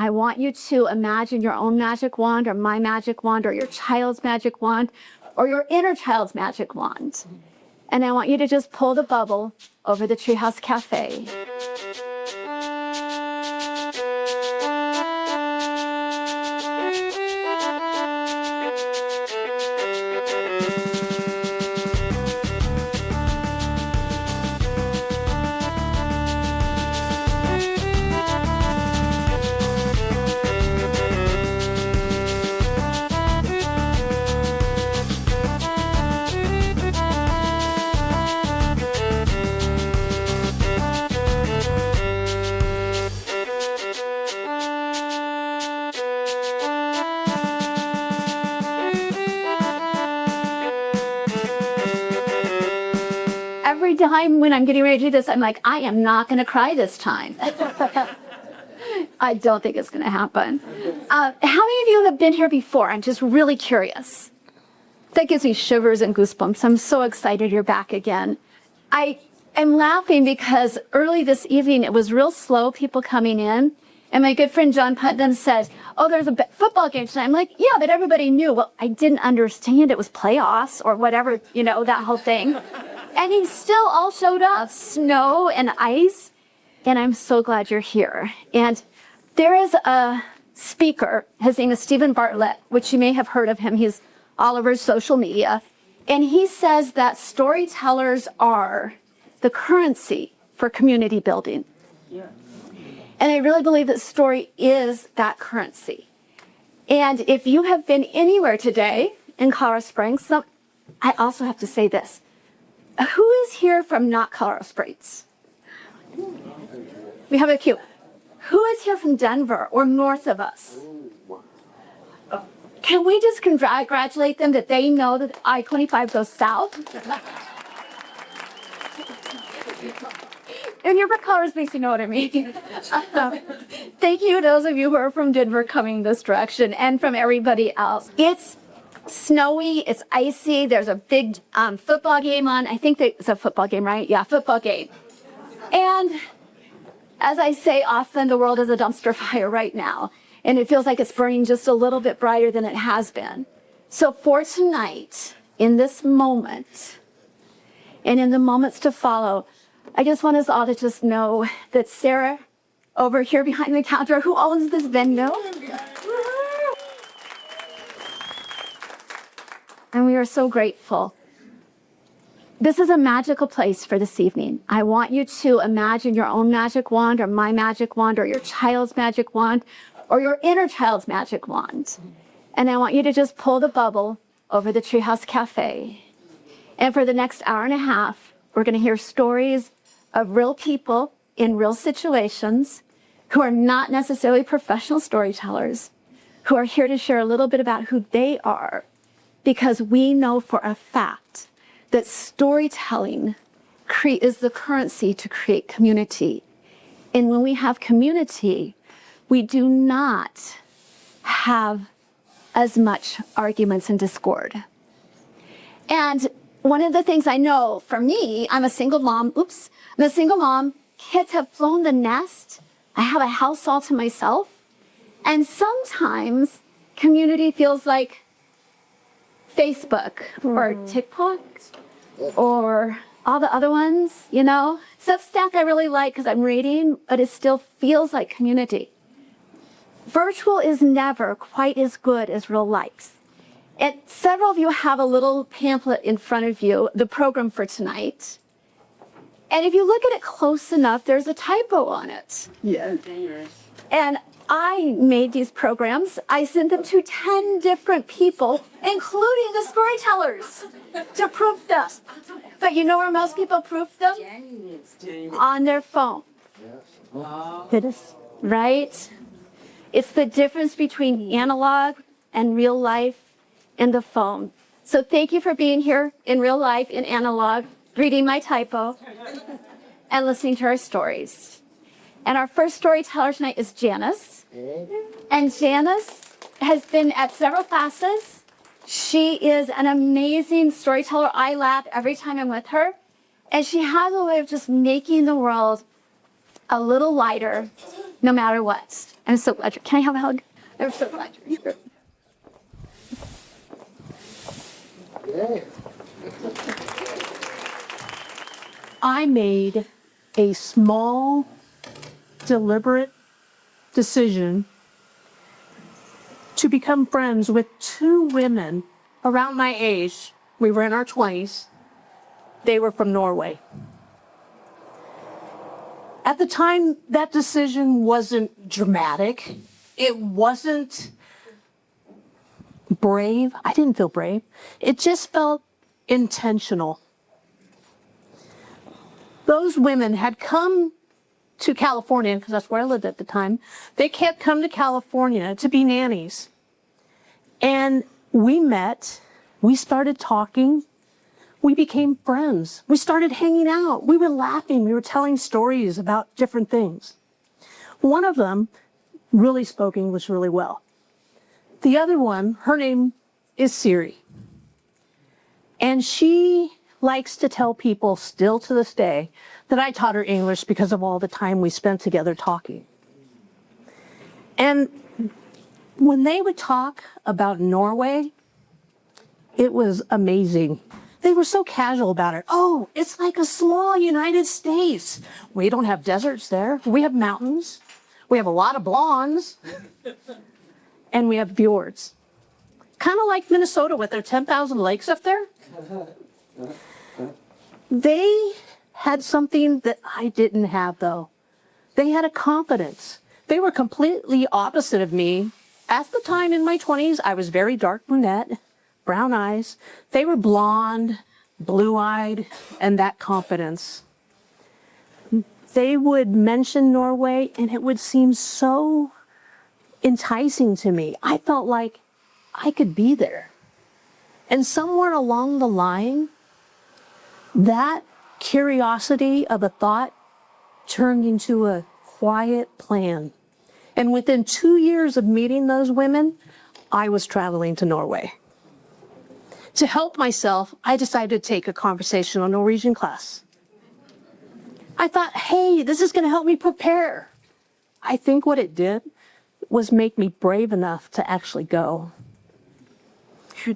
I want you to imagine your own magic wand or my magic wand or your child's magic wand or your inner child's magic wand. And I want you to just pull the bubble over the Treehouse Cafe. Every time when I'm getting ready to do this, I'm like, I am not going to cry this time. I don't think it's going to happen. How many of you have been here before? I'm just really curious. That gives me shivers and goosebumps. I'm so excited you're back again. I am laughing because early this evening, it was real slow, people coming in. And my good friend John Putnam said, oh, there's a football game tonight. I'm like, yeah, but everybody knew. Well, I didn't understand it was playoffs or whatever, you know, that whole thing. And he still all showed up, snow and ice. And I'm so glad you're here. And there is a speaker, his name is Stephen Bartlett, which you may have heard of him. He's all over social media. And he says that storytellers are the currency for community building. Yeah. And I really believe that story is that currency. And if you have been anywhere today in Colorado Springs, I also have to say this. Who is here from not Colorado Springs? We have a few. Who is here from Denver or north of us? Can we just congratulate them that they know that I-25 goes south? And you're from Colorado Springs, you know what I mean. Thank you to those of you who are from Denver coming this direction and from everybody else. It's snowy, it's icy, there's a big football game on. I think it's a football game, right? Yeah, football game. And as I say often, the world is a dumpster fire right now. And it feels like it's burning just a little bit brighter than it has been. So for tonight, in this moment, and in the moments to follow, I just want us all to just know that Sarah, over here behind the counter, who owns this venue, and we are so grateful. This is a magical place for this evening. I want you to imagine your own magic wand or my magic wand or your child's magic wand or your inner child's magic wand. And I want you to just pull the bubble over the Treehouse Cafe. And for the next hour and a half, we're going to hear stories of real people in real situations who are not necessarily professional storytellers, who are here to share a little bit about who they are, because we know for a fact that storytelling is the currency to create community. And when we have community, we do not have as much arguments and discord. And one of the things I know for me, I'm a single mom. I'm a single mom. Kids have flown the nest. I have a house all to myself. And sometimes community feels like Facebook or TikTok or all the other ones, you know. Substack I really like because I'm reading, but it still feels like community. Virtual is never quite as good as real life. And several of you have a little pamphlet in front of you, the program for tonight. And if you look at it close enough, there's a typo on it. Yeah. And I made these programs. I sent them to 10 different people, including the storytellers, to proof them. But you know where most people proof them? On their phone. Wow. Right? It's the difference between analog and real life and the phone. So thank you for being here in real life, in analog, reading my typo, and listening to our stories. And our first storyteller tonight is Janice. And Janice has been at several classes. She is an amazing storyteller. I laugh every time I'm with her. And she has a way of just making the world a little lighter no matter what. I'm so glad can I have a hug? I'm so glad you're here. I made a small, deliberate decision to become friends with two women around my age. We were in our 20s. They were from Norway. At the time, that decision wasn't dramatic. It wasn't brave. I didn't feel brave. It just felt intentional. Those women had come to California, because that's where I lived at the time. They had come to California to be nannies. And we met, we started talking, we became friends. We started hanging out. We were laughing. We were telling stories about different things. One of them really spoke English really well. The other one, her name is Siri. And she likes to tell people still to this day that I taught her English because of all the time we spent together talking. And when they would talk about Norway, it was amazing. They were so casual about it. Oh, it's like a small United States. We don't have deserts there. We have mountains. We have a lot of blondes. And we have fjords. Kind of like Minnesota with their 10,000 lakes up there. They had something that I didn't have, though. They had a confidence. They were completely opposite of me. At the time in my 20s, I was very dark brunette, brown eyes. They were blonde, blue-eyed, and that confidence. They would mention Norway, and it would seem so enticing to me. I felt like I could be there. And somewhere along the line, that curiosity of a thought turned into a quiet plan. And within 2 years of meeting those women, I was traveling to Norway. To help myself, I decided to take a conversational Norwegian class. I thought, hey, this is going to help me prepare. I think what it did was make me brave enough to actually go.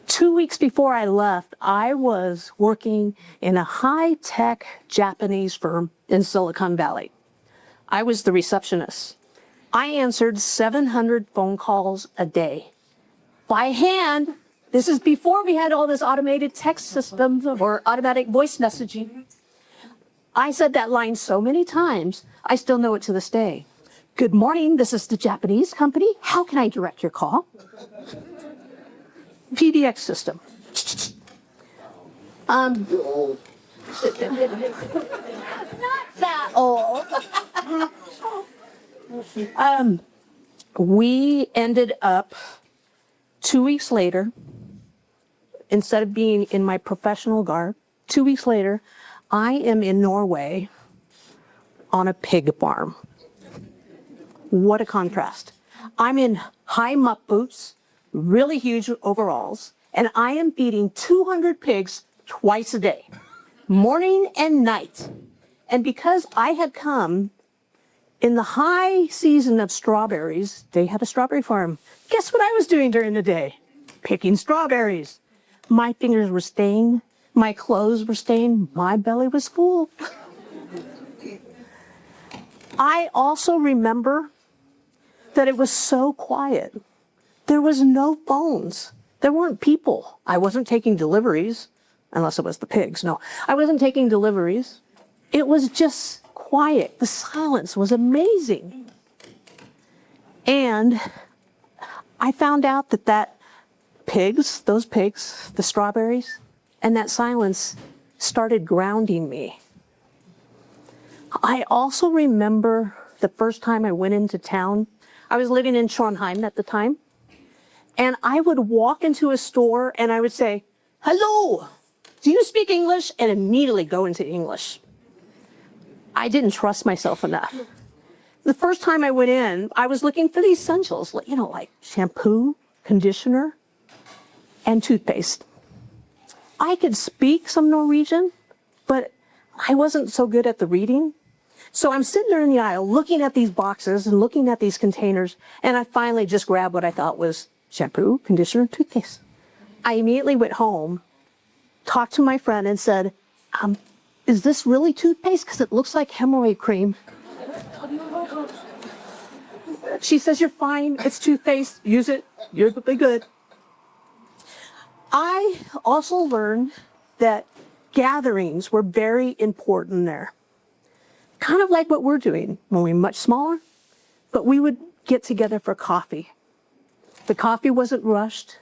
2 weeks before I left, I was working in a high-tech Japanese firm in Silicon Valley. I was the receptionist. I answered 700 phone calls a day. By hand. This is before we had all this automated text systems or automatic voice messaging. I said that line so many times, I still know it to this day. Good morning, this is the Japanese company. How can I direct your call? PDX system. Not that old. We ended up 2 weeks later, instead of being in my professional garb, 2 weeks later, I am in Norway on a pig farm. What a contrast. I'm in high muck boots, really huge overalls, and I am feeding 200 pigs twice a day, morning and night. And because I had come in the high season of strawberries, they had a strawberry farm. Guess what I was doing during the day? Picking strawberries. My fingers were stained. My clothes were stained. My belly was full. I also remember that it was so quiet. There was no phones. There weren't people. I wasn't taking deliveries, unless it was the pigs. No, I wasn't taking deliveries. It was just quiet. The silence was amazing. And I found out that those pigs, the strawberries, and that silence started grounding me. I also remember the first time I went into town. I was living in Trondheim at the time. And I would walk into a store and I would say, hello, do you speak English? And immediately go into English. I didn't trust myself enough. The first time I went in, I was looking for the essentials, like shampoo, conditioner, and toothpaste. I could speak some Norwegian, but I wasn't so good at the reading. So I'm sitting there in the aisle looking at these boxes and looking at these containers, and I finally just grabbed what I thought was shampoo, conditioner, toothpaste. I immediately went home, talked to my friend and said, is this really toothpaste? Because it looks like hemorrhoid cream. She says, you're fine, it's toothpaste, use it, you'll be good. I also learned that gatherings were very important there. Kind of like what we're doing when we're much smaller, but we would get together for coffee. The coffee wasn't rushed.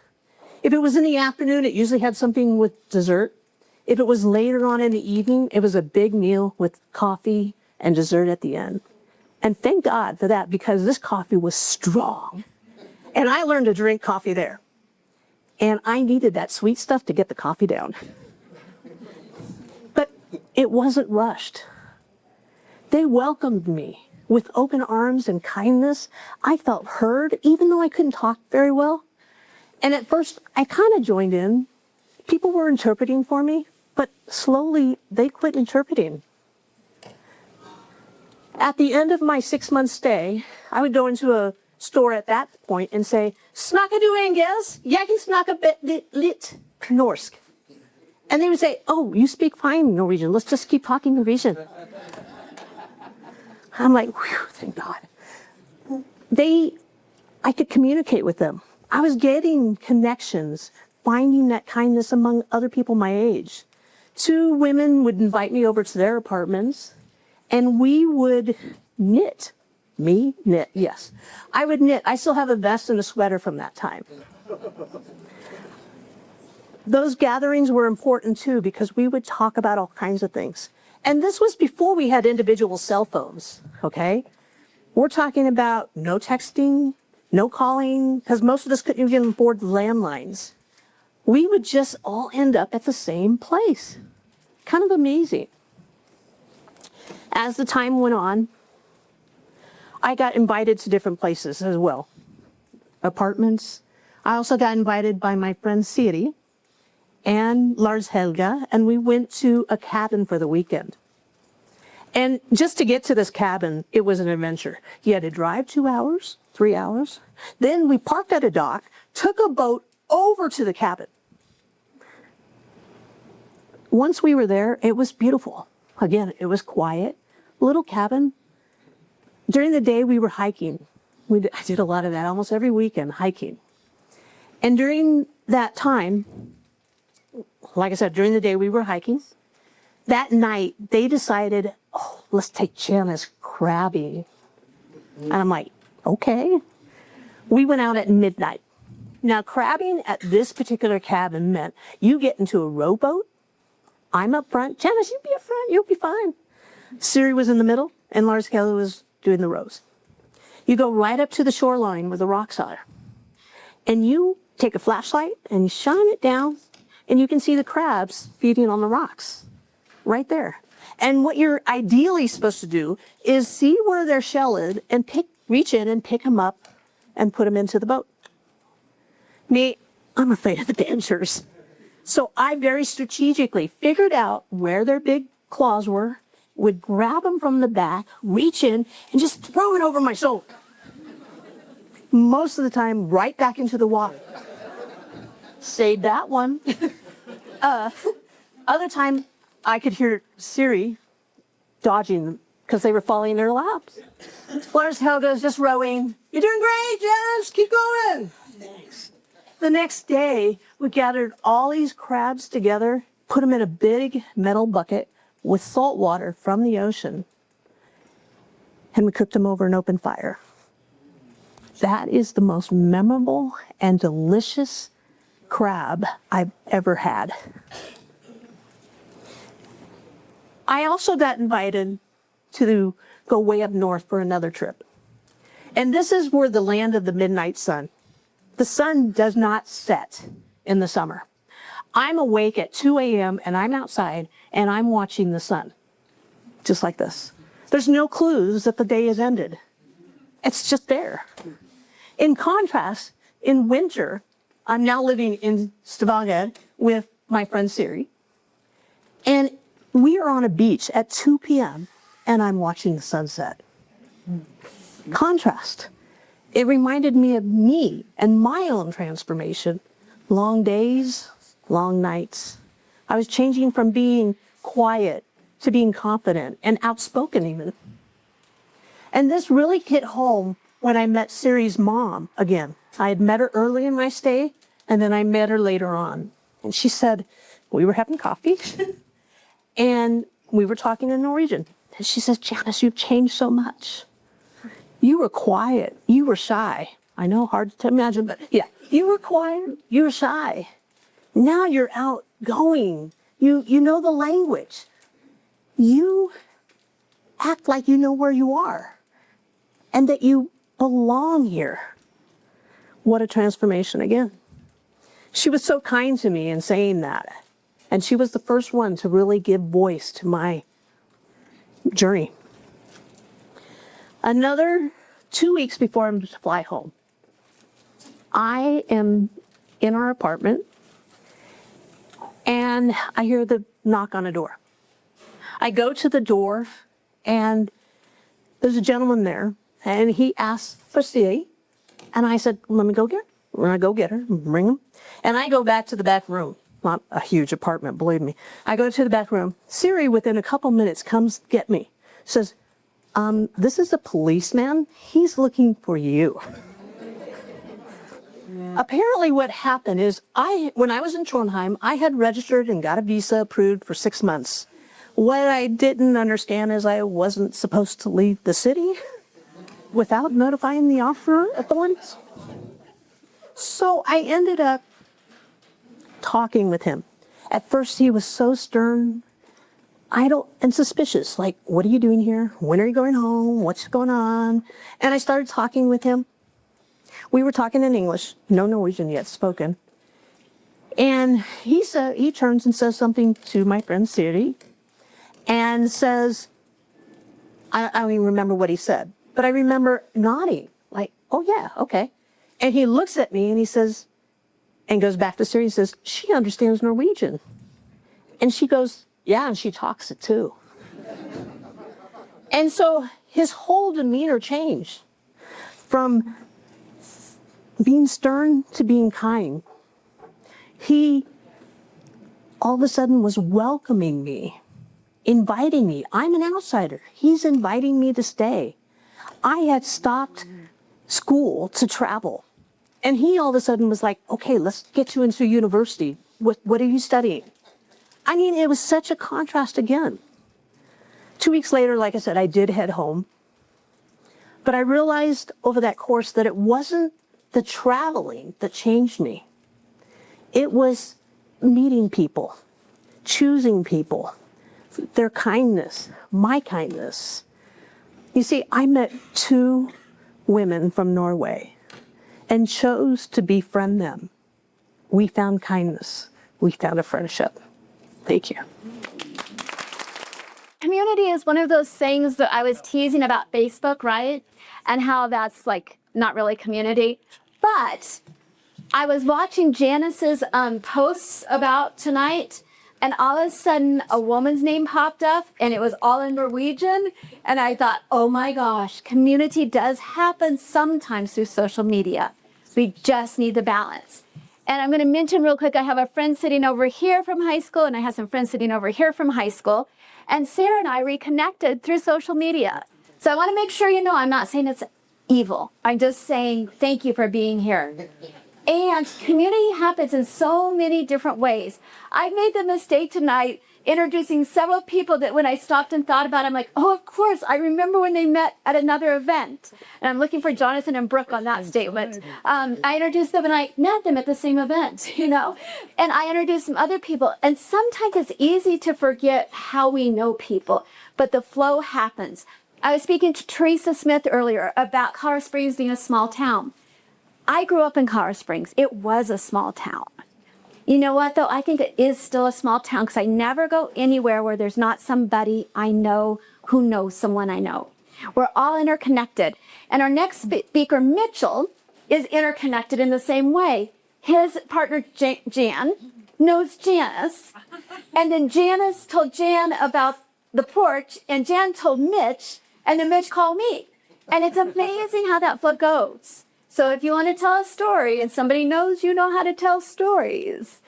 If it was in the afternoon, it usually had something with dessert. If it was later on in the evening, it was a big meal with coffee and dessert at the end. And thank God for that, because this coffee was strong. And I learned to drink coffee there. And I needed that sweet stuff to get the coffee down. But it wasn't rushed. They welcomed me with open arms and kindness. I felt heard, even though I couldn't talk very well. And at first, I kind of joined in. People were interpreting for me, but slowly they quit interpreting. At the end of my 6-month stay, I would go into a store at that point and say, "Snacka du engelsk? Jag kan snacka lite norsk." And they would say, "Oh, you speak fine Norwegian. Let's just keep talking Norwegian." I'm like, whew, thank God. I could communicate with them. I was getting connections, finding that kindness among other people my age. 2 women would invite me over to their apartments, and we would knit. Me? Knit, yes. I would knit. I still have a vest and a sweater from that time. Those gatherings were important too, because we would talk about all kinds of things. And this was before we had individual cell phones, okay? We're talking about no texting, no calling, because most of us couldn't even afford landlines. We would just all end up at the same place. Kind of amazing. As the time went on, I got invited to different places as well. Apartments. I also got invited by my friend Siri and Lars Helga, and we went to a cabin for the weekend. And just to get to this cabin, it was an adventure. You had to drive 2 hours, 3 hours. Then we parked at a dock, took a boat over to the cabin. Once we were there, it was beautiful. Again, it was quiet, little cabin. During the day, we were hiking. I did a lot of that almost every weekend, hiking. And during that time, like I said, during the day we were hiking. That night, they decided, oh, let's take Janice crabbing. And I'm like, okay. We went out at midnight. Now, crabbing at this particular cabin meant you get into a rowboat. I'm up front. Janice, you be up front. You'll be fine. Siri was in the middle, and Lars Kelly was doing the rows. You go right up to the shoreline where the rocks are. And you take a flashlight and you shine it down, and you can see the crabs feeding on the rocks right there. And what you're ideally supposed to do is see where their shell is and reach in and pick them up and put them into the boat. Me, I'm afraid of the dancers. So I very strategically figured out where their big claws were, would grab them from the back, reach in, and just throw it over my shoulder. Most of the time, right back into the water. Saved that one. Other time, I could hear Siri dodging them because they were falling in their laps. Lars Helga's just rowing. You're doing great, Janice. Keep going. Thanks. The next day, we gathered all these crabs together, put them in a big metal bucket with salt water from the ocean, and we cooked them over an open fire. That is the most memorable and delicious crab I've ever had. I also got invited to go way up north for another trip. And this is where the land of the midnight sun. The sun does not set in the summer. I'm awake at 2 a.m. and I'm outside and I'm watching the sun, just like this. There's no clues that the day has ended. It's just there. In contrast, in winter, I'm now living in Stavanger with my friend Siri, and we are on a beach at 2 p.m. and I'm watching the sunset. Contrast. It reminded me of me and my own transformation. Long days, long nights. I was changing from being quiet to being confident and outspoken even. And this really hit home when I met Siri's mom again. I had met her early in my stay, and then I met her later on. And she said, we were having coffee, and we were talking in Norwegian. And she says, Janice, you've changed so much. You were quiet. You were shy. I know, hard to imagine, but yeah, you were quiet. You were shy. Now you're outgoing. You know the language. You act like you know where you are and that you belong here. What a transformation again. She was so kind to me in saying that. And she was the first one to really give voice to my journey. Another 2 weeks before I'm to fly home, I am in our apartment and I hear the knock on a door. I go to the door and there's a gentleman there and he asks for Siri. And I said, let me go get her. And I go get her, bring him. And I go back to the back room. Not a huge apartment, believe me. I go to the back room. Siri, within a couple minutes, comes get me. Says, this is a policeman. He's looking for you. Yeah. Apparently what happened is when I was in Trondheim, I had registered and got a visa approved for 6 months. What I didn't understand is I wasn't supposed to leave the city without notifying the authorities. So I ended up talking with him. At first he was so stern and suspicious, like, what are you doing here? When are you going home? What's going on? And I started talking with him. We were talking in English, no Norwegian yet spoken. And he turns and says something to my friend Siri and says, I don't even remember what he said, but I remember nodding, like, oh yeah, okay. And he looks at me and he says, and goes back to Siri and says, she understands Norwegian. And she goes, yeah, and she talks it too. And so his whole demeanor changed from being stern to being kind. He all of a sudden was welcoming me, inviting me. I'm an outsider. He's inviting me to stay. I had stopped school to travel. And he all of a sudden was like, okay, let's get you into university. What are you studying? I mean, it was such a contrast again. 2 weeks later, like I said, I did head home. But I realized over that course that it wasn't the traveling that changed me. It was meeting people, choosing people, their kindness, my kindness. You see, I met 2 women from Norway and chose to befriend them. We found kindness. We found a friendship. Thank you. Community is one of those things that I was teasing about Facebook, right? And how that's like not really community. But I was watching Janice's posts about tonight, and all of a sudden a woman's name popped up and it was all in Norwegian. And I thought, oh my gosh, community does happen sometimes through social media. We just need the balance. And I'm going to mention real quick, I have a friend sitting over here from high school, and I have some friends sitting over here from high school. And Sarah and I reconnected through social media. So I want to make sure you know I'm not saying it's evil. I'm just saying thank you for being here. And community happens in so many different ways. I made the mistake tonight introducing several people that when I stopped and thought about it, I'm like, oh, of course, I remember when they met at another event. And I'm looking for Jonathan and Brooke on that statement. I introduced them and I met them at the same event, you know. And I introduced some other people. And sometimes it's easy to forget how we know people, but the flow happens. I was speaking to Teresa Smith earlier about Colorado Springs being a small town. I grew up in Colorado Springs. It was a small town. You know what, though? I think it is still a small town because I never go anywhere where there's not somebody I know who knows someone I know. We're all interconnected. And our next speaker, Mytchell, is interconnected in the same way. His partner, Jan, knows Janice. And then Janice told Jan about the porch, and Jan told Mitch, and then Mitch called me. And it's amazing how that flow goes. So if you want to tell a story and somebody knows you know how to tell stories,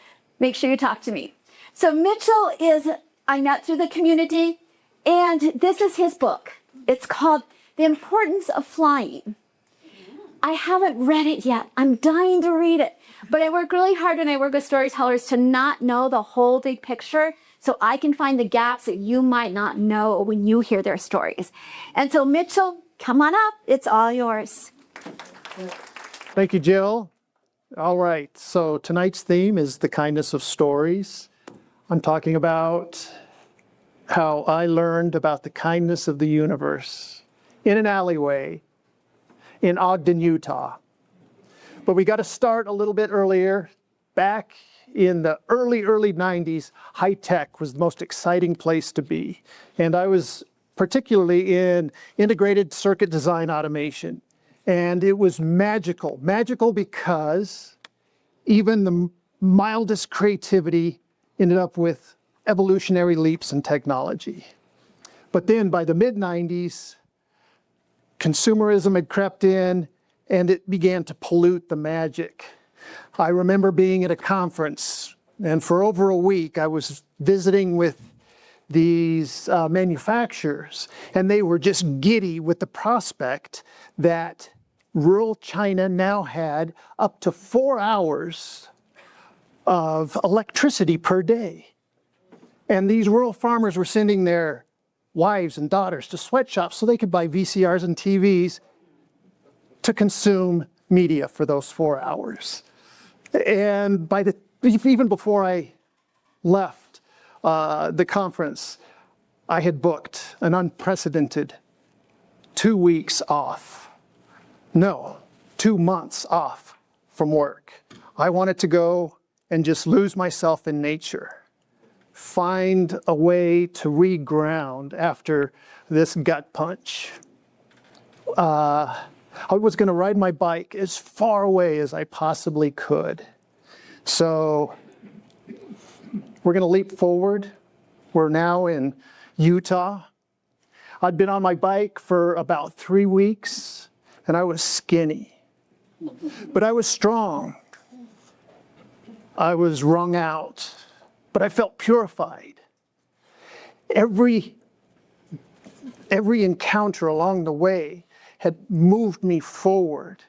make sure you talk to me. So Mytchell I met through the community, and this is his book. It's called The Importance of Flying. I haven't read it yet. I'm dying to read it. But I work really hard when I work with storytellers to not know the whole big picture so I can find the gaps that you might not know when you hear their stories. And so Mytchell, come on up. It's all yours. Thank you, Jill. All right, so tonight's theme is the kindness of stories. I'm talking about how I learned about the kindness of the universe in an alleyway in Ogden, Utah. But we got to start a little bit earlier. Back in the early 90s, high tech was the most exciting place to be. And I was particularly in integrated circuit design automation. And it was magical. Magical because even the mildest creativity ended up with evolutionary leaps in technology. But then by the mid-90s, consumerism had crept in and it began to pollute the magic. I remember being at a conference, and for over a week I was visiting with these manufacturers, and they were just giddy with the prospect that rural China now had up to 4 hours of electricity per day. And these rural farmers were sending their wives and daughters to sweatshops so they could buy VCRs and TVs to consume media for those 4 hours. And even before I left the conference, I had booked an unprecedented 2 weeks off. No, 2 months off from work. I wanted to go and just lose myself in nature. Find a way to reground after this gut punch. I was going to ride my bike as far away as I possibly could. So we're going to leap forward. We're now in Utah. I'd been on my bike for about 3 weeks, and I was skinny. But I was strong. I was wrung out, but I felt purified. Every encounter along the way had moved me forward.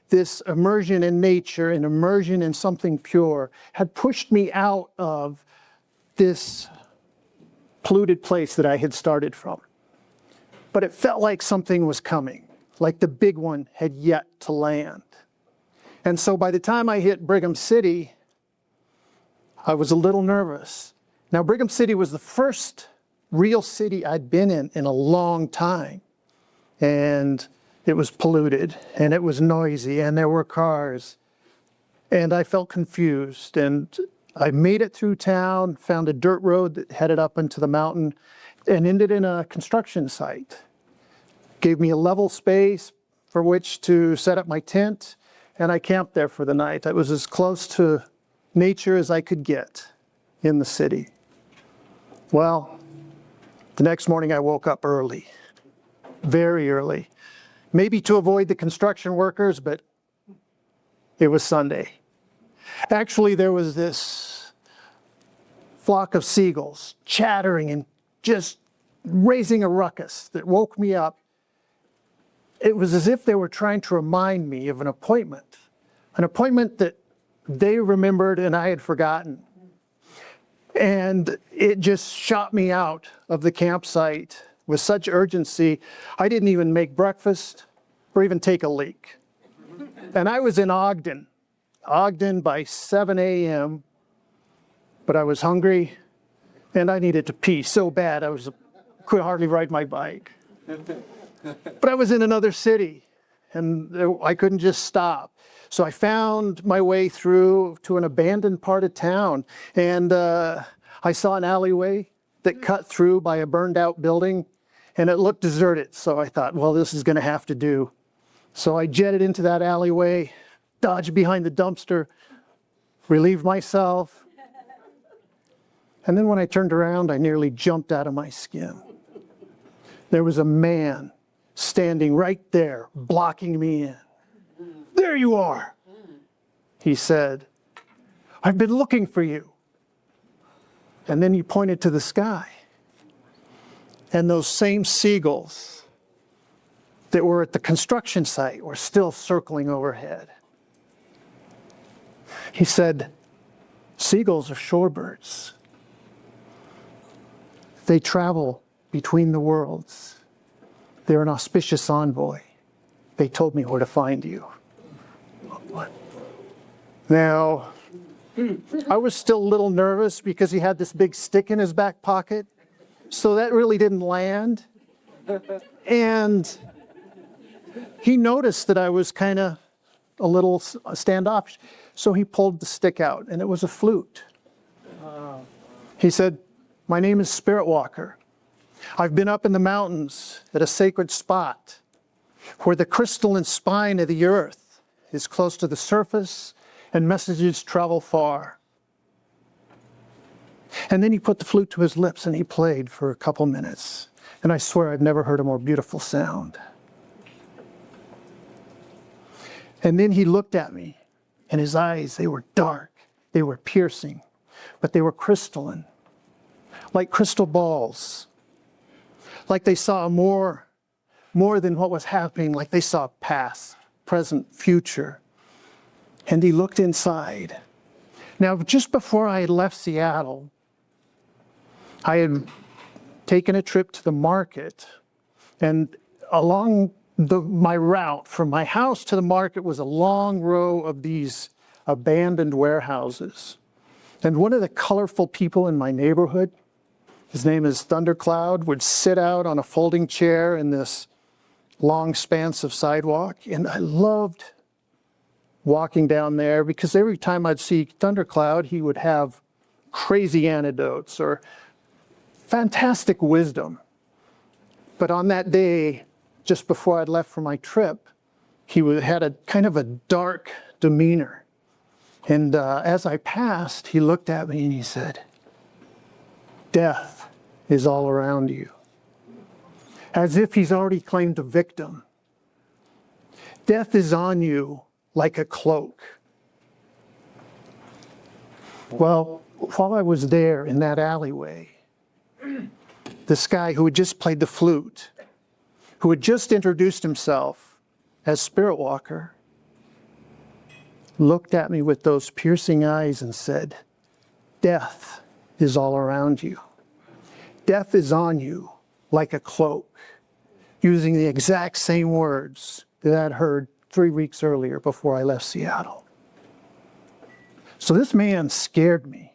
This immersion in nature and immersion in something pure had pushed me out of this polluted place that I had started from. But it felt like something was coming, like the big one had yet to land. And so by the time I hit Brigham City, I was a little nervous. Now, Brigham City was the first real city I'd been in a long time. And it was polluted, and it was noisy, and there were cars. And I felt confused. And I made it through town, found a dirt road that headed up into the mountain, and ended in a construction site. Gave me a level space for which to set up my tent, and I camped there for the night. I was as close to nature as I could get in the city. Well, the next morning I woke up early, very early, maybe to avoid the construction workers, but it was Sunday. Actually, there was this flock of seagulls chattering and just raising a ruckus that woke me up. It was as if they were trying to remind me of an appointment that they remembered and I had forgotten. And it just shot me out of the campsite with such urgency, I didn't even make breakfast or even take a leak. And I was in Ogden by 7 a.m., but I was hungry and I needed to pee so bad could hardly ride my bike. But I was in another city and I couldn't just stop. So I found my way through to an abandoned part of town, and I saw an alleyway that cut through by a burned out building, and it looked deserted. So I thought, well, this is going to have to do. So I jetted into that alleyway, dodged behind the dumpster, relieved myself. And then when I turned around, I nearly jumped out of my skin. there was a man standing right there, blocking me in. "There you are," he said. "I've been looking for you." And then he pointed to the sky. And those same seagulls that were at the construction site were still circling overhead. He said, "Seagulls are shorebirds. They travel between the worlds. They're an auspicious envoy. They told me where to find you." Now, I was still a little nervous because he had this big stick in his back pocket, so that really didn't land. And he noticed that I was kind of a little standoffish, so he pulled the stick out, and it was a flute. He said, "My name is Spirit Walker. I've been up in the mountains at a sacred spot where the crystalline spine of the earth is close to the surface and messages travel far." And then he put the flute to his lips and he played for a couple minutes. And I swear I've never heard a more beautiful sound. And then he looked at me, and his eyes, they were dark, they were piercing, but they were crystalline, like crystal balls, like they saw more than what was happening, like they saw past, present, future. And he looked inside. Now, just before I had left Seattle, I had taken a trip to the market, and along my route from my house to the market was a long row of these abandoned warehouses. And one of the colorful people in my neighborhood, his name is Thundercloud, would sit out on a folding chair in this long expanse of sidewalk. And I loved walking down there because every time I'd see Thundercloud, he would have crazy anecdotes or fantastic wisdom. But on that day, just before I'd left for my trip, he had a kind of a dark demeanor. And as I passed, he looked at me and he said, "Death is all around you." As if he's already claimed a victim. Death is on you like a cloak. Well, while I was there in that alleyway, this guy who had just played the flute, who had just introduced himself as Spirit Walker, looked at me with those piercing eyes and said, "Death is all around you. Death is on you like a cloak," using the exact same words that I'd heard 3 weeks earlier before I left Seattle. So this man scared me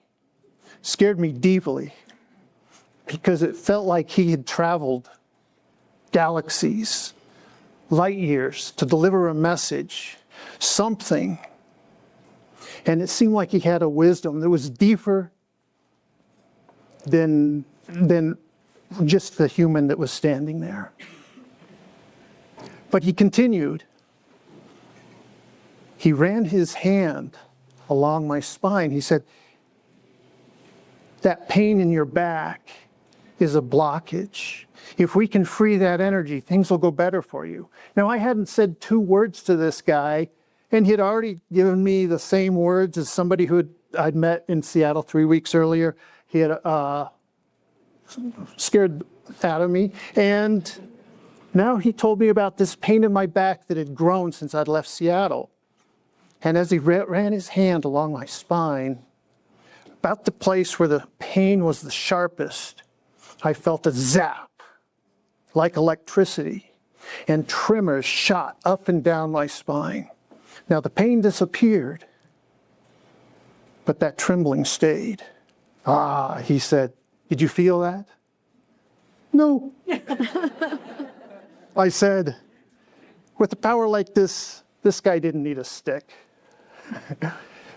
deeply, because it felt like he had traveled galaxies, light years to deliver a message, something. And it seemed like he had a wisdom that was deeper than just the human that was standing there. But he continued. He ran his hand along my spine. He said, "That pain in your back is a blockage. If we can free that energy, things will go better for you." Now, I hadn't said 2 words to this guy, and he'd already given me the same words as somebody who I'd met in Seattle 3 weeks earlier. He had scared out of me. And now he told me about this pain in my back that had grown since I'd left Seattle. And as he ran his hand along my spine, about the place where the pain was the sharpest, I felt a zap, like electricity, and tremors shot up and down my spine. Now the pain disappeared, but that trembling stayed. "Ah," he said, "did you feel that?" "No." I said, "With a power like this guy didn't need a stick."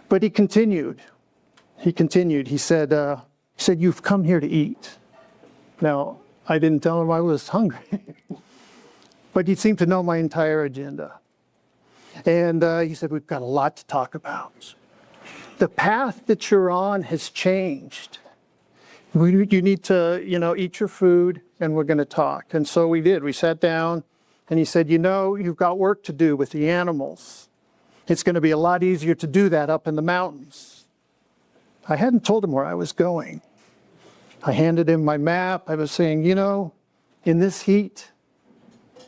But he continued. He said, "You've come here to eat." Now, I didn't tell him I was hungry, but he seemed to know my entire agenda. And he said, "We've got a lot to talk about. The path that you're on has changed. You need to, eat your food, and we're going to talk. And so we did. We sat down, and he said, you know, you've got work to do with the animals. It's going to be a lot easier to do that up in the mountains. I hadn't told him where I was going. I handed him my map. I was saying, you know, in this heat,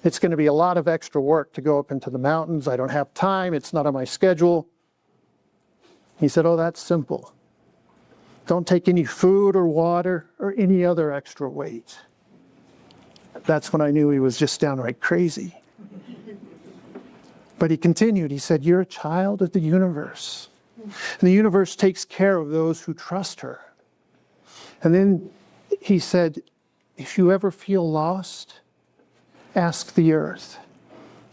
it's going to be a lot of extra work to go up into the mountains. I don't have time. It's not on my schedule. He said, oh, that's simple. Don't take any food or water or any other extra weight. That's when I knew he was just downright crazy. But he continued. He said, you're a child of the universe. And the universe takes care of those who trust her. And then he said, if you ever feel lost, ask the earth.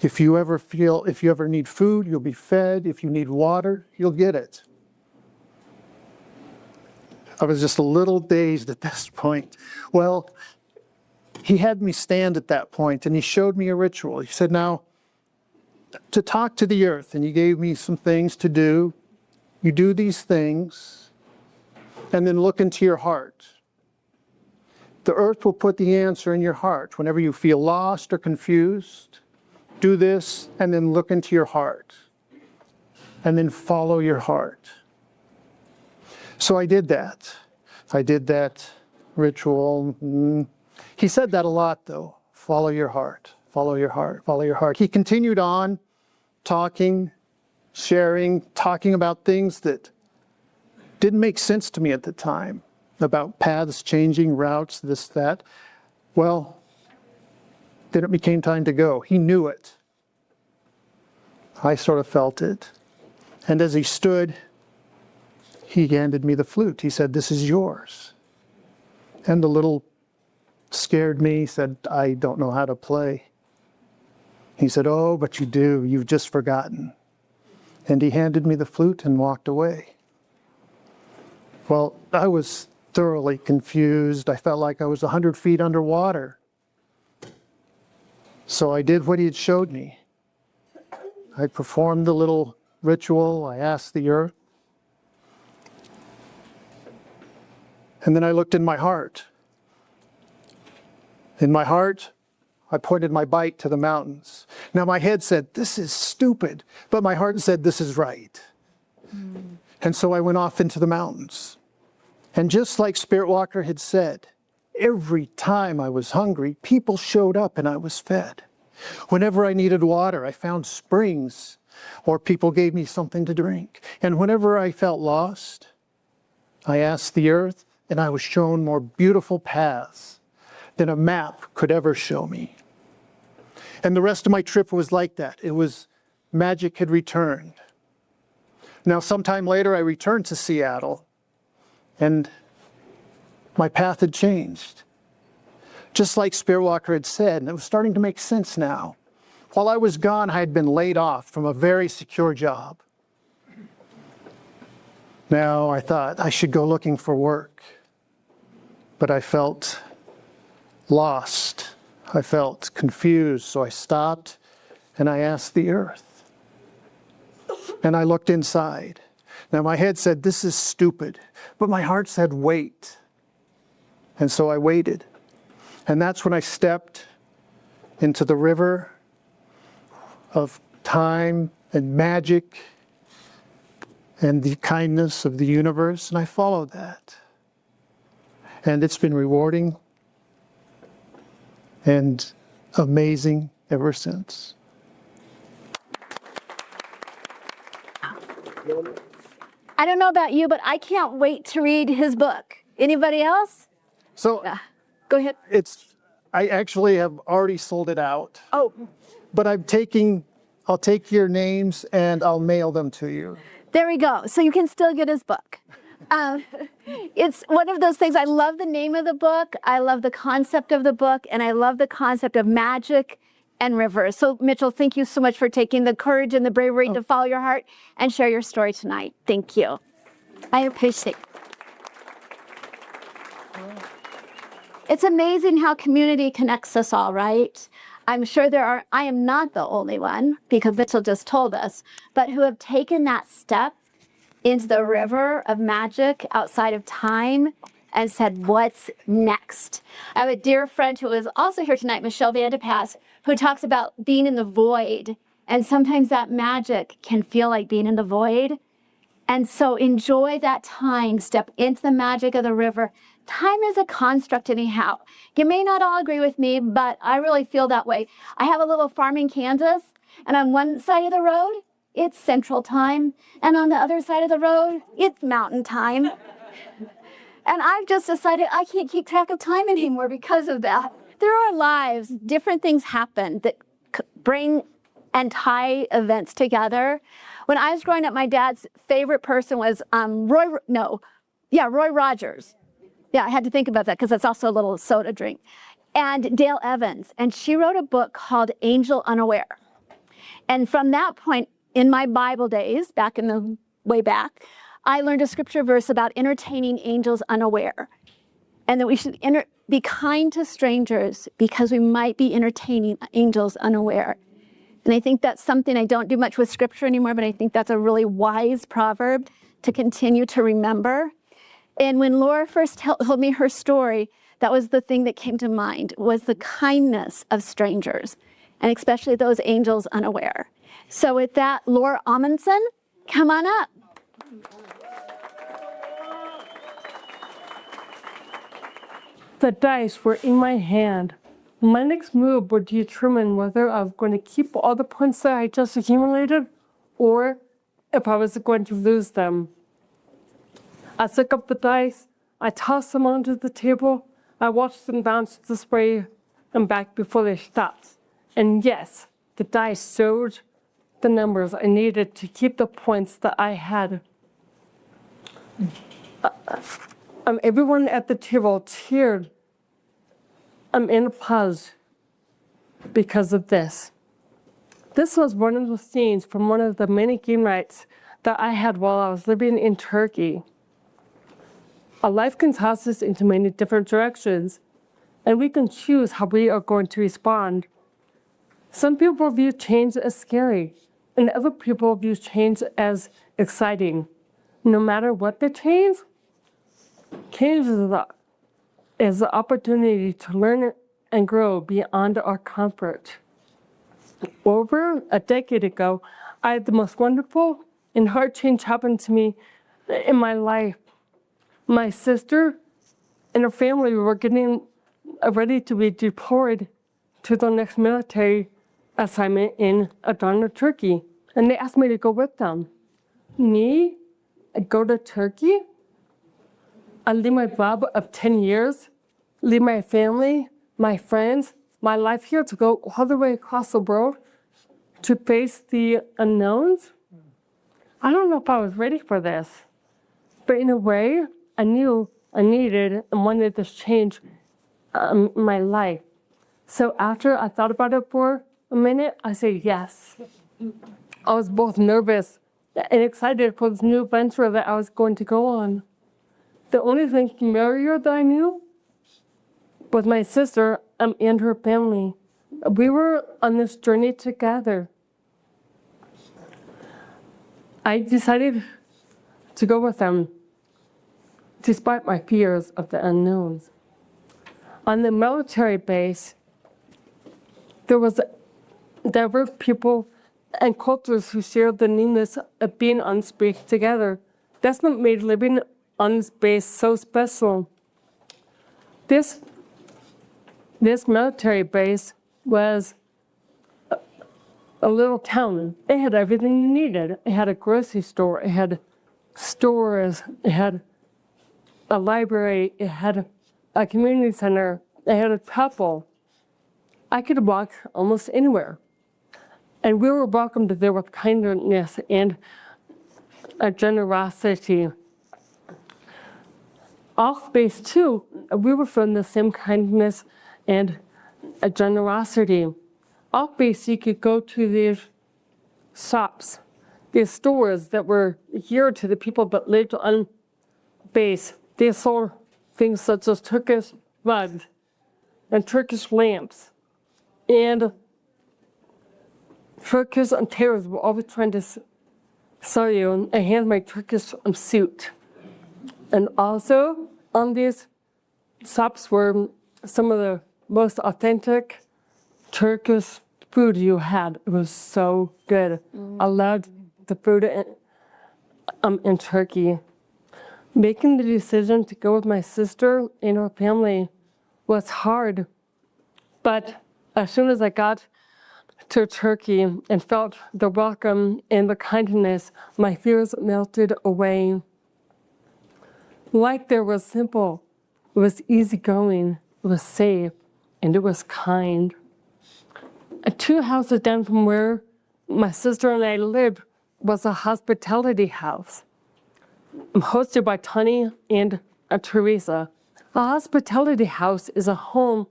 If you ever need food, you'll be fed. If you need water, you'll get it. I was just a little dazed at this point. Well, he had me stand at that point, and he showed me a ritual. He said, now, to talk to the earth, and he gave me some things to do. You do these things, and then look into your heart. The earth will put the answer in your heart. Whenever you feel lost or confused, do this, and then look into your heart, and then follow your heart. So I did that. I did that ritual. He said that a lot, though. Follow your heart, follow your heart, follow your heart. He continued on talking, sharing, talking about things that didn't make sense to me at the time, about paths changing, routes, this, that. Well, then it became time to go. He knew it. I sort of felt it. And as he stood, he handed me the flute. He said, this is yours. And the little scared me, said, I don't know how to play. He said, oh, but you do. You've just forgotten. And he handed me the flute and walked away. Well, I was thoroughly confused. I felt like I was 100 feet underwater. So I did what he had showed me. I performed the little ritual. I asked the earth. And then I looked in my heart. In my heart, I pointed my bike to the mountains. Now my head said, this is stupid, but my heart said, this is right. And so I went off into the mountains. And just like Spirit Walker had said, every time I was hungry, people showed up and I was fed. Whenever I needed water, I found springs, or people gave me something to drink. And whenever I felt lost, I asked the earth, and I was shown more beautiful paths than a map could ever show me. And the rest of my trip was like that. It was magic had returned. Now, sometime later, I returned to Seattle, and my path had changed. Just like Spirit Walker had said, and it was starting to make sense now. While I was gone, I had been laid off from a very secure job. Now I thought I should go looking for work. But I felt lost. I felt confused, so I stopped and I asked the earth. And I looked inside. Now my head said, this is stupid, but my heart said, wait. And so I waited. And that's when I stepped into the river of time and magic and the kindness of the universe, and I followed that. And it's been rewarding and amazing ever since. I don't know about you, but I can't wait to read his book. Anybody else? So Go ahead. I actually have already sold it out, Oh, but I'll take your names and I'll mail them to you. there we go. So you can still get his book. It's one of those things. I love the name of the book. I love the concept of the book, and I love the concept of magic and rivers. So Mytchell, thank you so much for taking the courage and the bravery to follow your heart and share your story tonight. Thank you. I appreciate it. It's amazing how community connects us all, right? I'm sure I am not the only one, because Mytchell just told us, but who have taken that step into the river of magic outside of time and said, what's next? I have a dear friend who is also here tonight, Michelle Vandepass, who talks about being in the void. And sometimes that magic can feel like being in the void. And so enjoy that time, step into the magic of the river. Time is a construct anyhow. You may not all agree with me, but I really feel that way. I have a little farm in Kansas, and on one side of the road, it's Central Time, and on the other side of the road, it's Mountain Time. And I've just decided I can't keep track of time anymore because of that. Through our lives, different things happen that bring and tie events together. When I was growing up, my dad's favorite person was Roy Rogers. Yeah, I had to think about that because it's also a little soda drink. And Dale Evans. And she wrote a book called Angel Unaware. And from that point in my Bible days, back in the way back, I learned a scripture verse about entertaining angels unaware. And that we should be kind to strangers because we might be entertaining angels unaware. And I think that's something I don't do much with scripture anymore, but I think that's a really wise proverb to continue to remember. And when Laura first told me her story, that was the thing that came to mind, was the kindness of strangers, and especially those angels unaware. So with that, Laura Amundson, come on up. The dice were in my hand. My next move would determine whether I was going to keep all the points that I just accumulated or if I was going to lose them. I took up the dice, I tossed them onto the table, I watched them bounce this way and back before they stopped. And yes, the dice showed the numbers I needed to keep the points that I had. Everyone at the table cheered in applause because of this. This was one of the scenes from one of the many game nights that I had while I was living in Turkey. Our life can toss us into many different directions, and we can choose how we are going to respond. Some people view change as scary, and other people view change as exciting. No matter what the change is the opportunity to learn and grow beyond our comfort. Over a decade ago, I had the most wonderful and hard change happen to me in my life. My sister and her family were getting ready to be deployed to the next military assignment in Adana, Turkey, and they asked me to go with them. Me? Go to Turkey? I leave my job of 10 years, leave my family, my friends, my life here to go all the way across the world to face the unknowns? I don't know if I was ready for this, but in a way, I knew I needed and wanted this change in my life. So after I thought about it for a minute, I said yes. I was both nervous and excited for this new venture that I was going to go on. The only thing familiar that I knew was my sister and her family. We were on this journey together. I decided to go with them, despite my fears of the unknowns. On the military base, there were people and cultures who shared the neediness of being on space together. That's what made living on space so special. This military base was a little town. It had everything you needed. It had a grocery store, it had stores, it had a library, it had a community center, it had a chapel. I could walk almost anywhere. And we were welcomed there with kindness and a generosity. Off base too, we were shown the same kindness and a generosity. Off base, you could go to these shops, these stores that were geared to the people that lived on base. They sold things such as Turkish rugs and Turkish lamps and Turkish tailors were always trying to sell you a handmade Turkish suit. And also, on these stops were some of the most authentic Turkish food you had. It was so good. I loved the food in Turkey. Making the decision to go with my sister and her family was hard. But as soon as I got to Turkey and felt the welcome and the kindness, my fears melted away. Life there was simple. It was easygoing. It was safe. And it was kind. 2 houses down from where my sister and I lived was a hospitality house. I'm hosted by Tony and Teresa. A hospitality house is a home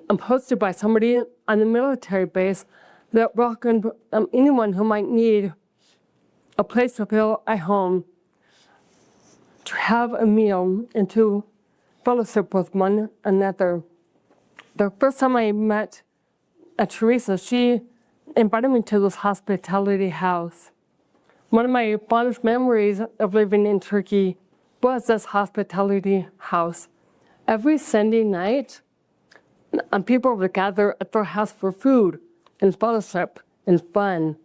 hosted by somebody on the military base that welcomed anyone who might need a place to feel at home, to have a meal, and to fellowship with one another. The first time I met Teresa, she invited me to this hospitality house. One of my fondest memories of living in Turkey was this hospitality house. Every Sunday night, people would gather at their house for food and fellowship and fun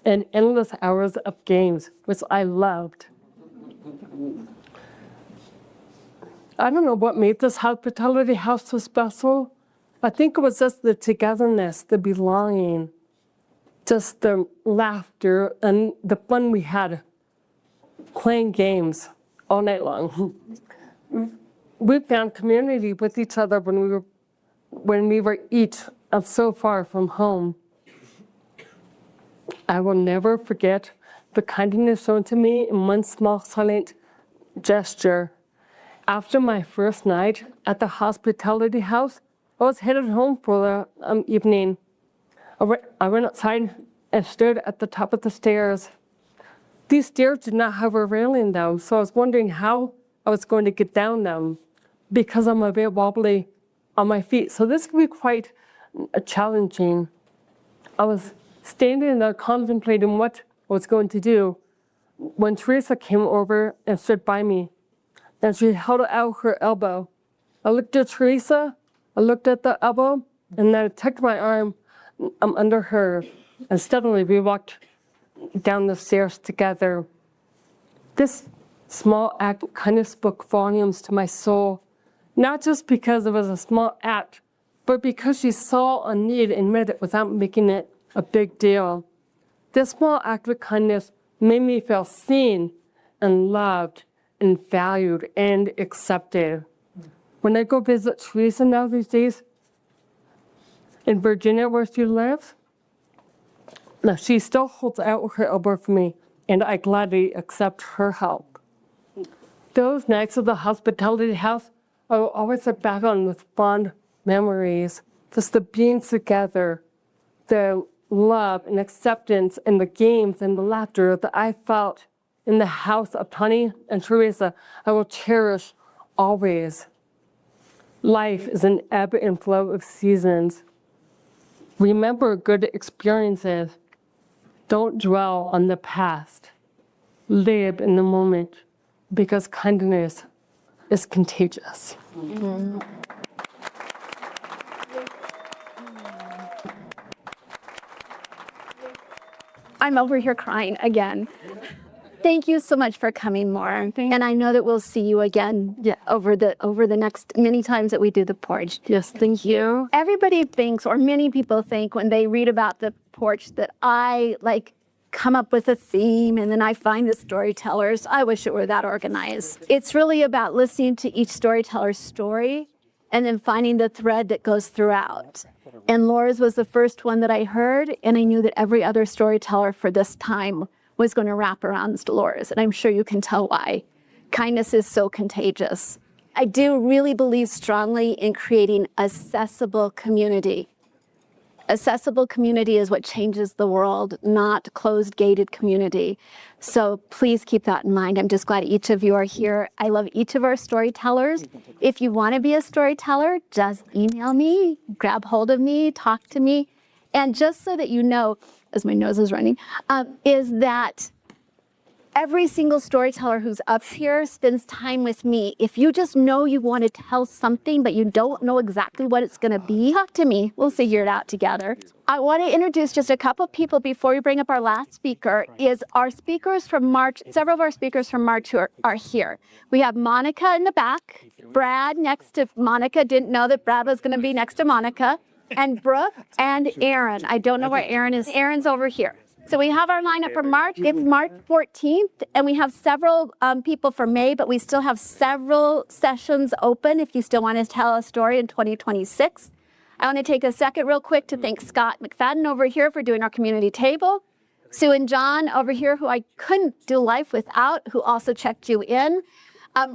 and endless hours of games, which I loved. I don't know what made this hospitality house so special. I think it was just the togetherness, the belonging, just the laughter and the fun we had playing games all night long. We found community with each other when we were each so far from home. I will never forget the kindness shown to me in one small silent gesture. After my first night at the hospitality house, I was headed home for the evening. I went outside and stood at the top of the stairs. These stairs did not have a railing though, so I was wondering how I was going to get down them because I'm a bit wobbly on my feet. So this could be quite challenging. I was standing there contemplating what I was going to do when Teresa came over and stood by me. And she held out her elbow. I looked at Teresa, I looked at the elbow, and then I tucked my arm under her. And steadily we walked down the stairs together. This small act kind of spoke volumes to my soul, not just because it was a small act, but because she saw a need and met it without making it a big deal. This small act of kindness made me feel seen and loved and valued and accepted. When I go visit Teresa now these days in Virginia where she lives, now she still holds out her elbow for me, and I gladly accept her help. Those nights of the hospitality house I will always look back on with fond memories. Just the being together, the love and acceptance and the games and the laughter that I felt in the house of Tony and Teresa, I will cherish always. Life is an ebb and flow of seasons. Remember good experiences. Don't dwell on the past. Live in the moment, because kindness is contagious. Mm-hmm. I'm over here crying again. Thank you so much for coming more. And I know that we'll see you again over the next many times that we do the porch. Yes, thank you. Everybody thinks, or many people think when they read about the porch, that I come up with a theme and then I find the storytellers. I wish it were that organized. It's really about listening to each storyteller's story and then finding the thread that goes throughout. And Laura's was the first one that I heard, and I knew that every other storyteller for this time was going to wrap around Laura's, and I'm sure you can tell why. Kindness is so contagious. I do really believe strongly in creating accessible community. Accessible community is what changes the world, not closed, gated community. So please keep that in mind. I'm just glad each of you are here. I love each of our storytellers. If you want to be a storyteller, just email me, grab hold of me, talk to me. And just so that you know, as my nose is running, is that every single storyteller who's up here spends time with me. If you just know you want to tell something, but you don't know exactly what it's going to be, talk to me. We'll figure it out together. I want to introduce just a couple people before we bring up our last speaker. Is our speakers from March, several of our speakers from March who are here. We have Monica in the back, Brad next to Monica. Didn't know that Brad was going to be next to Monica, and Brooke and Aaron. I don't know where Aaron is. Aaron's over here. So we have our lineup for March. It's March 14th, and we have several people for May, but we still have several sessions open if you still want to tell a story in 2026. I want to take a second real quick to thank Scott McFadden over here for doing our community table. Sue and John over here, who I couldn't do life without, who also checked you in.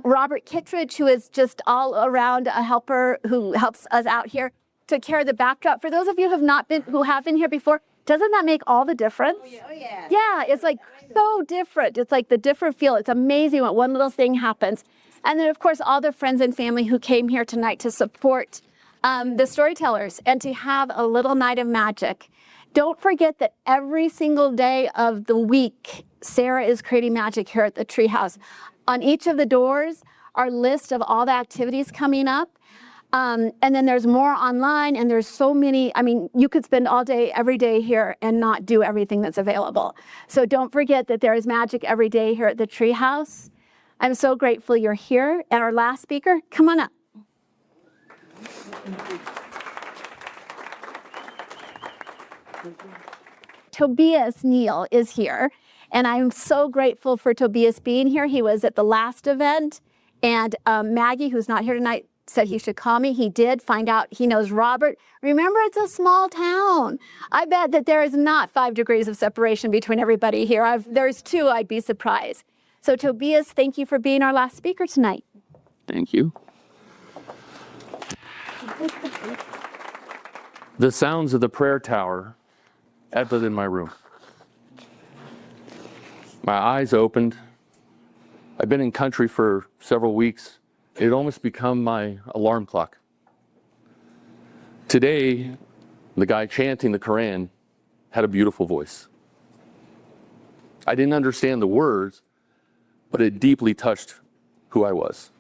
Robert Kittredge, who is just all around a helper who helps us out here, took care of the backdrop. For those of you who have been here before, doesn't that make all the difference? Oh yeah. Yeah, it's like so different. It's like the different feel. It's amazing what one little thing happens. And then of course, all the friends and family who came here tonight to support the storytellers and to have a little night of magic. Don't forget that every single day of the week, Sarah is creating magic here at the Treehouse. On each of the doors are lists of all the activities coming up. And then there's more online, and there's so many. I mean, you could spend all day, every day here and not do everything that's available. So don't forget that there is magic every day here at the Treehouse. I'm so grateful you're here. And our last speaker, come on up. Tobias Neal is here, and I'm so grateful for Tobias being here. He was at the last event, and Maggie, who's not here tonight, said he should call me. He did find out he knows Robert. Remember, it's a small town. I bet that there is not 5 degrees of separation between everybody here. There's 2, I'd be surprised. So Tobias, thank you for being our last speaker tonight. Thank you. The sounds of the prayer tower echoed in my room. My eyes opened. I've been in country for several weeks. It had almost become my alarm clock. Today, the guy chanting the Quran had a beautiful voice. I didn't understand the words, but it deeply touched who I was.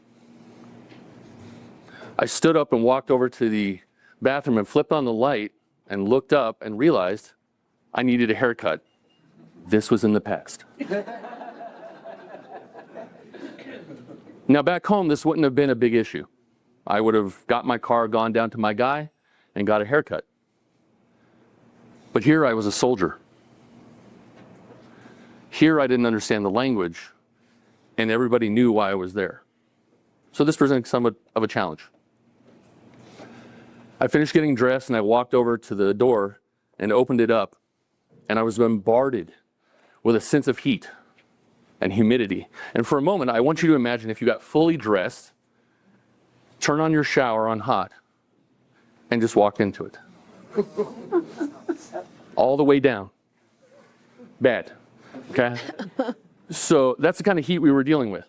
I stood up and walked over to the bathroom and flipped on the light and looked up and realized I needed a haircut. This was in the past. Now back home, this wouldn't have been a big issue. I would have got my car, gone down to my guy, and got a haircut. But here I was a soldier. Here I didn't understand the language, and everybody knew why I was there. So this presented somewhat of a challenge. I finished getting dressed, and I walked over to the door and opened it up, and I was bombarded with a sense of heat and humidity. And for a moment, I want you to imagine if you got fully dressed, turn on your shower on hot, and just walked into it. All the way down. Bad, okay? So that's the kind of heat we were dealing with.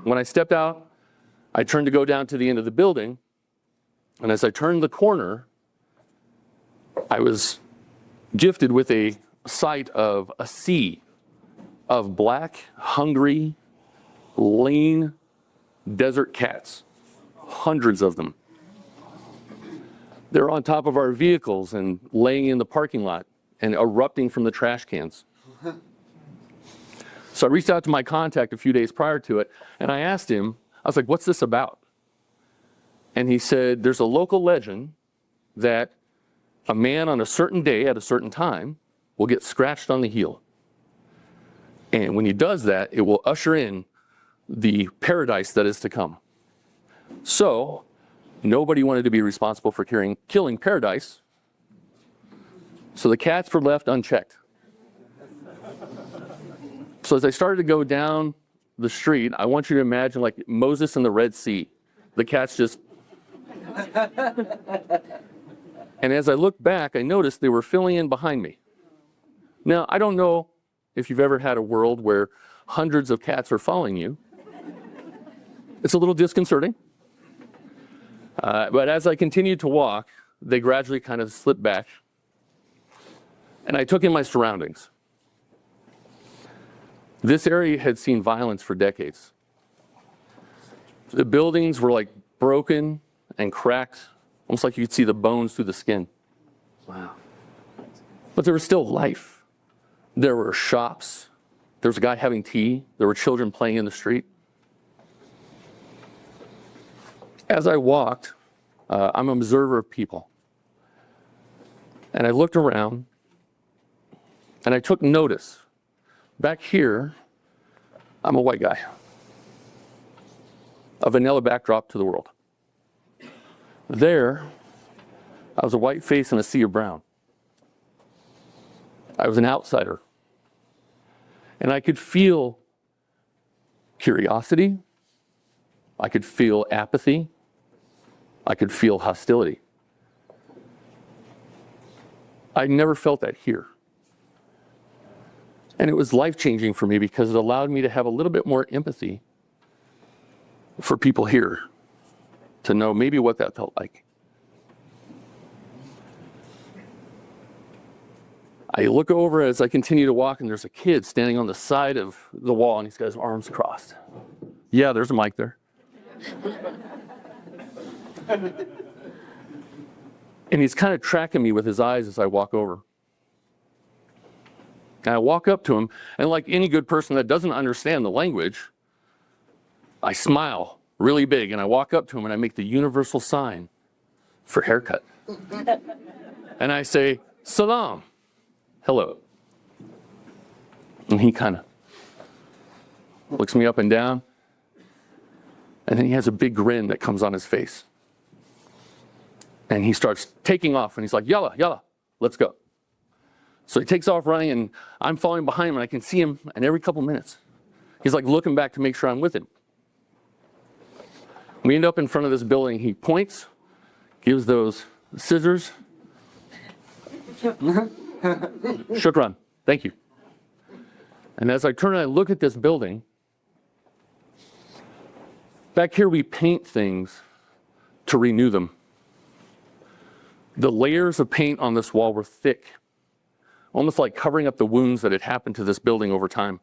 When I stepped out, I turned to go down to the end of the building, and as I turned the corner, I was gifted with a sight of a sea of black, hungry, lean desert cats, hundreds of them. They're on top of our vehicles and laying in the parking lot and erupting from the trash cans. So I reached out to my contact a few days prior to it, and I asked him, I was like, what's this about? And he said, there's a local legend that a man on a certain day at a certain time will get scratched on the heel. And when he does that, it will usher in the paradise that is to come. So nobody wanted to be responsible for killing paradise. So the cats were left unchecked. So as I started to go down the street, I want you to imagine like Moses in the Red Sea. The cats just... And as I looked back, I noticed they were filling in behind me. Now, I don't know if you've ever had a world where hundreds of cats are following you. It's a little disconcerting. But as I continued to walk, they gradually kind of slipped back. And I took in my surroundings. This area had seen violence for decades. The buildings were like broken and cracked, almost like you could see the bones through the skin. Wow. But there was still life. There were shops. There was a guy having tea. There were children playing in the street. As I walked, I'm an observer of people. And I looked around and I took notice. Back here, I'm a white guy. A vanilla backdrop to the world. There, I was a white face in a sea of brown. I was an outsider. And I could feel curiosity. I could feel apathy. I could feel hostility. I never felt that here. And it was life-changing for me because it allowed me to have a little bit more empathy for people here, to know maybe what that felt like. I look over as I continue to walk, and there's a kid standing on the side of the wall, and he's got his arms crossed. Yeah, there's a mic there. And he's kind of tracking me with his eyes as I walk over. And I walk up to him, and like any good person that doesn't understand the language, I smile really big, and I walk up to him, and I make the universal sign for haircut. And I say, salam, hello. And he kind of looks me up and down, and then he has a big grin that comes on his face. And he starts taking off, and he's like, yalla, yalla, let's go. So he takes off running, and I'm following behind him, and I can see him, and every couple minutes, he's like looking back to make sure I'm with him. We end up in front of this building. He points, gives those scissors. Shukran, thank you. And as I turn and I look at this building, back here we paint things to renew them. The layers of paint on this wall were thick, almost like covering up the wounds that had happened to this building over time.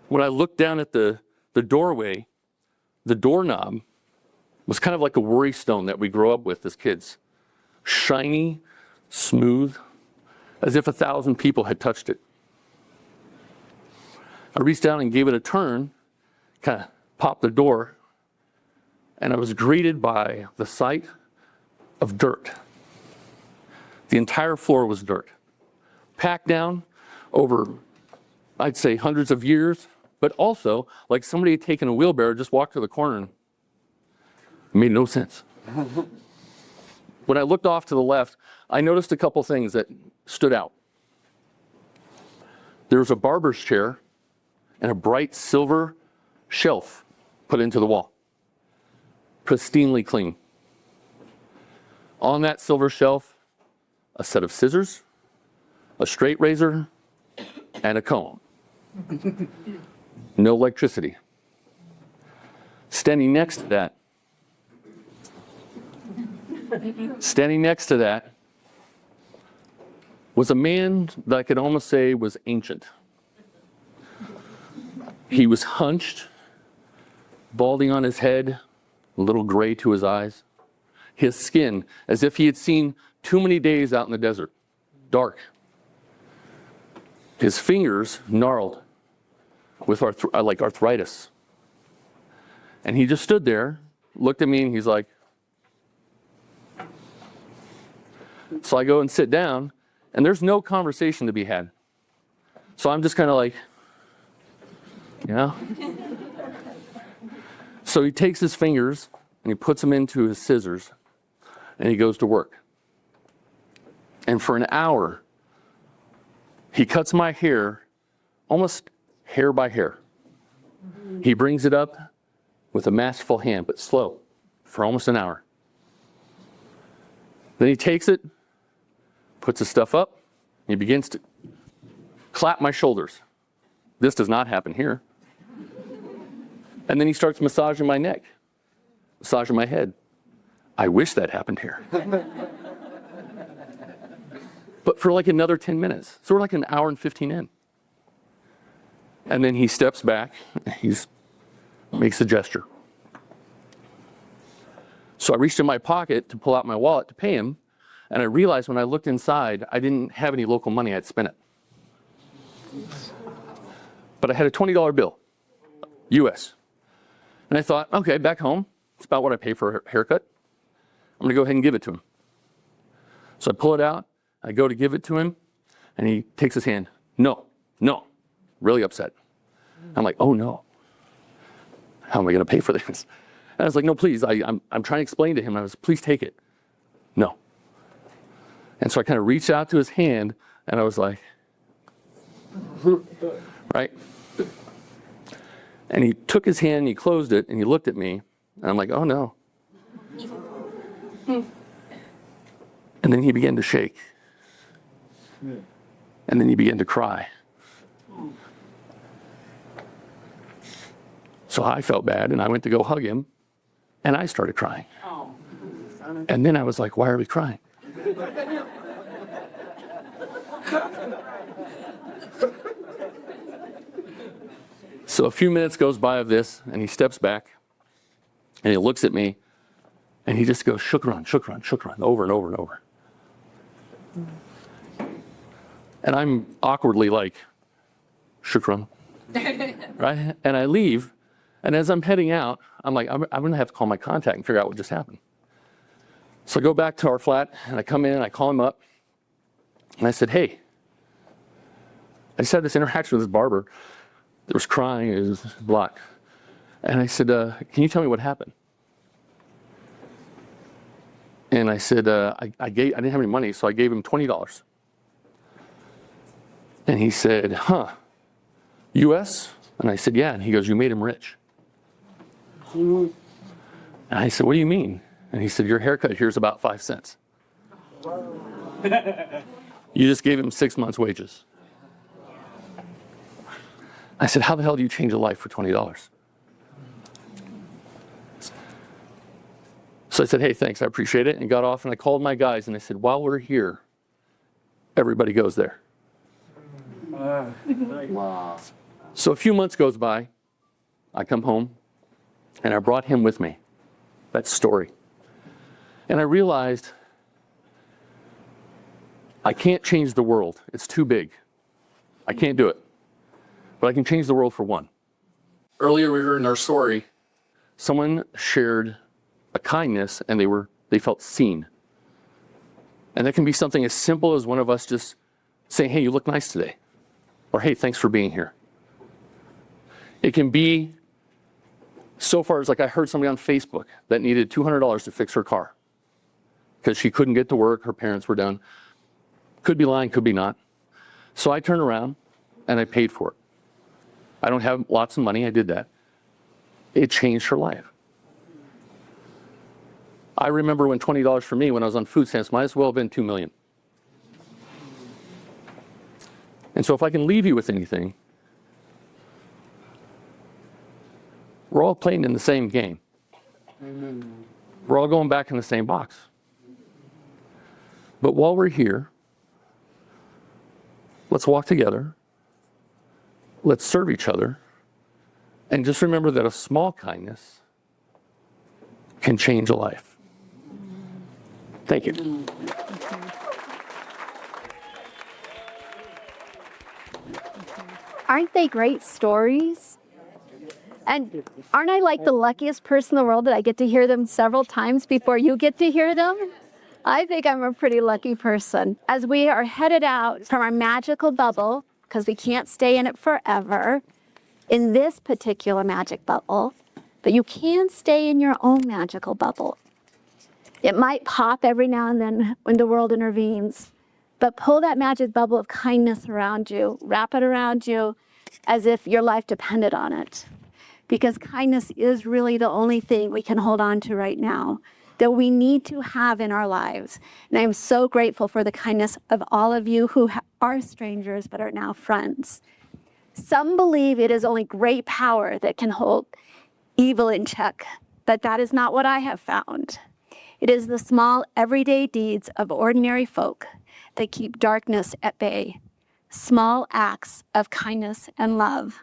When I looked down at the doorway, the doorknob was kind of like a worry stone that we grow up with as kids. Shiny, smooth, as if 1,000 people had touched it. I reached down and gave it a turn, kind of popped the door, and I was greeted by the sight of dirt. The entire floor was dirt. Packed down over, I'd say, hundreds of years, but also like somebody had taken a wheelbarrow, just walked to the corner, and it made no sense. When I looked off to the left, I noticed a couple things that stood out. There was a barber's chair and a bright silver shelf put into the wall, pristinely clean. On that silver shelf, a set of scissors, a straight razor, and a comb. No electricity. Standing next to that was a man that I could almost say was ancient. He was hunched, balding on his head, a little gray to his eyes. His skin, as if he had seen too many days out in the desert, dark. His fingers gnarled with like arthritis. And he just stood there, looked at me, and he's like, so I go and sit down, and there's no conversation to be had. So I'm just kind of like, you know? So he takes his fingers, and he puts them into his scissors, and he goes to work. And for an hour, he cuts my hair almost hair by hair. He brings it up with a masterful hand, but slow, for almost an hour. Then he takes it, puts his stuff up, and he begins to clap my shoulders. This does not happen here. And then he starts massaging my neck, massaging my head. I wish that happened here. But for like another 10 minutes. So we're like an hour and 15 in. And then he steps back, makes a gesture. So I reached in my pocket to pull out my wallet to pay him, and I realized when I looked inside, I didn't have any local money. I'd spent it. But I had a $20 bill, US. And I thought, okay, back home, it's about what I pay for a haircut. I'm gonna go ahead and give it to him. So I pull it out, I go to give it to him, and he takes his hand. No, really upset. I'm like, oh no, how am I gonna pay for this? And I was like, no, please, I'm trying to explain to him. I was, please take it. No. And so I kind of reached out to his hand, and I was like, right? And he took his hand, and he closed it, and he looked at me, and I'm like, oh no. And then he began to shake. And then he began to cry. So I felt bad, and I went to go hug him, and I started crying. And then I was like, why are we crying? So a few minutes goes by of this, and he steps back, and he looks at me, and he just goes, shukran, shukran, shukran, over and over and over. And I'm awkwardly like, shukran, right? And I leave, and as I'm heading out, I'm like, I'm gonna have to call my contact and figure out what just happened. So I go back to our flat, and I come in, and I call him up, and I said, hey, I just had this interaction with this barber. There was crying, it was black. And I said, can you tell me what happened? And I said, I didn't have any money, so I gave him $20. And he said, huh, US? And I said, yeah. And he goes, you made him rich. And I said, what do you mean? And he said, your haircut here's about 5 cents. You just gave him 6 months' wages. I said, how the hell do you change a life for $20? So I said, hey, thanks, I appreciate it, and got off, and I called my guys, and I said, while we're here, everybody goes there. Wow. So a few months goes by, I come home, and I brought him with me, that story. And I realized I can't change the world. It's too big. I can't do it. But I can change the world for one. Earlier we heard in our story, someone shared a kindness and they felt seen. And that can be something as simple as one of us just saying, hey, you look nice today. Or hey, thanks for being here. It can be so far as like I heard somebody on Facebook that needed $200 to fix her car because she couldn't get to work, her parents were down. Could be lying, could be not. So I turned around and I paid for it. I don't have lots of money, I did that. It changed her life. I remember when $20 for me when I was on food stamps might as well have been $2 million. And so if I can leave you with anything, we're all playing in the same game. We're all going back in the same box. But while we're here, let's walk together. Let's serve each other. And just remember that a small kindness can change a life. Thank you. Aren't they great stories? And aren't I like the luckiest person in the world that I get to hear them several times before you get to hear them? I think I'm a pretty lucky person. As we are headed out from our magical bubble, because we can't stay in it forever, in this particular magic bubble, but you can stay in your own magical bubble. It might pop every now and then when the world intervenes, but pull that magic bubble of kindness around you, wrap it around you as if your life depended on it. Because kindness is really the only thing we can hold on to right now that we need to have in our lives. And I am so grateful for the kindness of all of you who are strangers but are now friends. Some believe it is only great power that can hold evil in check, but that is not what I have found. It is the small, everyday deeds of ordinary folk that keep darkness at bay. Small acts of kindness and love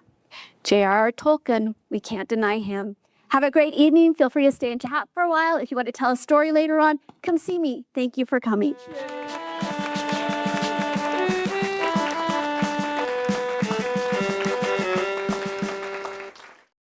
J.R.R. Tolkien, we can't deny him. Have a great evening. Feel free to stay and chat for a while. If you want to tell a story later on, come see me. Thank you for coming.